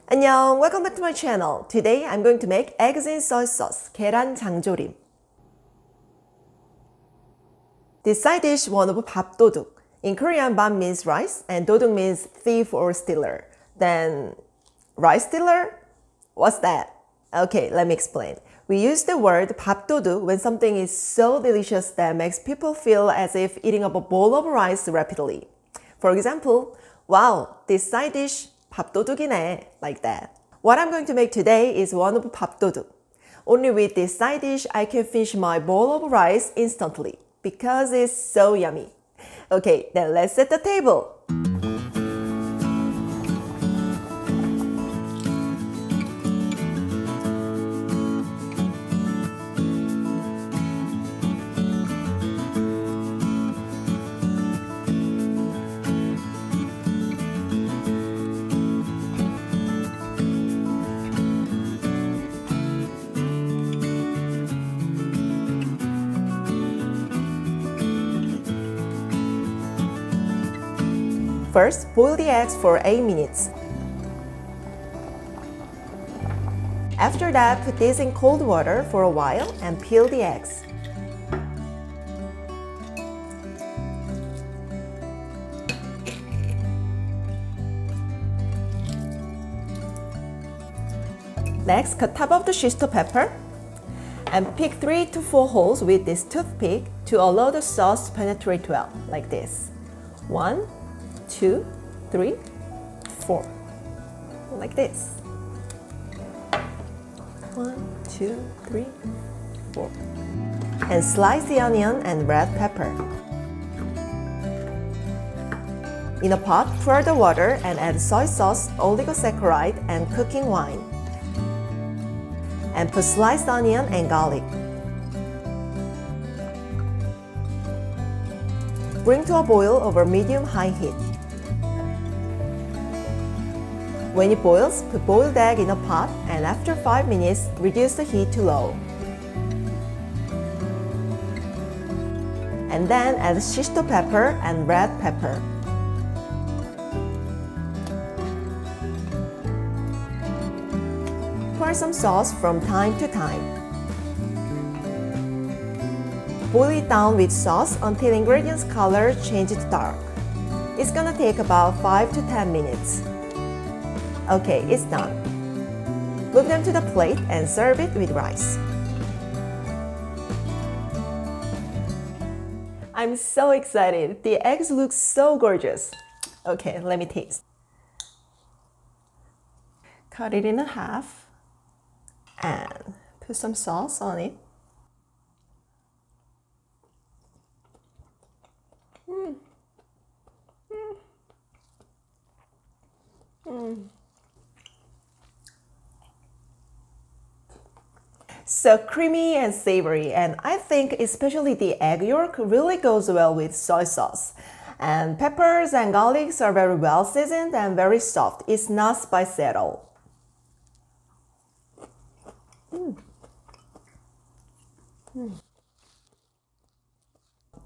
안녕, welcome back to my channel. Today I'm going to make eggs in soy sauce, 계란 장조림. This side dish one of 밥 도둑. In Korean, 밥 means rice and 도둑 means thief or stealer. Then, rice stealer? What's that? Okay, let me explain. We use the word 밥 도둑 when something is so delicious that makes people feel as if eating up a bowl of rice rapidly. For example, wow, this side dish 밥 도둑이네, like that. What I'm going to make today is one of 밥 도둑. Only with this side dish, I can finish my bowl of rice instantly because it's so yummy. Okay, then let's set the table. First, boil the eggs for 8 minutes. After that, put this in cold water for a while and peel the eggs. Next, cut top of the Shishito pepper and pick 3 to 4 holes with this toothpick to allow the sauce to penetrate well, like this. 1, 2, 3, 4, like this. 1, 2, 3, 4. And slice the onion and red pepper. In a pot, pour the water and add soy sauce, oligosaccharide, and cooking wine. And put sliced onion and garlic. Bring to a boil over medium-high heat. When it boils, put boiled egg in a pot and after 5 minutes, reduce the heat to low. And then add Shishito pepper and red pepper. Pour some sauce from time to time. Boil it down with sauce until ingredients color changes to dark. It's gonna take about 5 to 10 minutes. Okay, it's done. Move them to the plate and serve it with rice. I'm so excited. The eggs look so gorgeous. Okay, let me taste. Cut it in half and put some sauce on it. So creamy and savory, and I think especially the egg yolk really goes well with soy sauce. And peppers and garlics are very well seasoned and very soft. It's not spicy at all.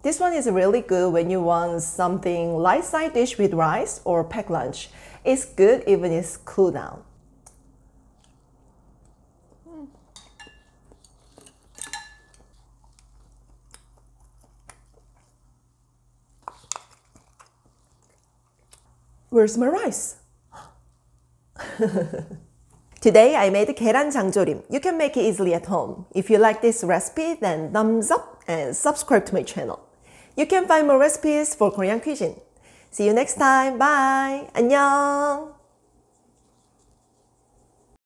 This one is really good when you want something light side dish with rice or packed lunch. It's good even it's cool down. Where's my rice? Today I made 계란 장조림. You can make it easily at home. If you like this recipe, then thumbs up and subscribe to my channel. You can find more recipes for Korean cuisine. See you next time. Bye. 안녕.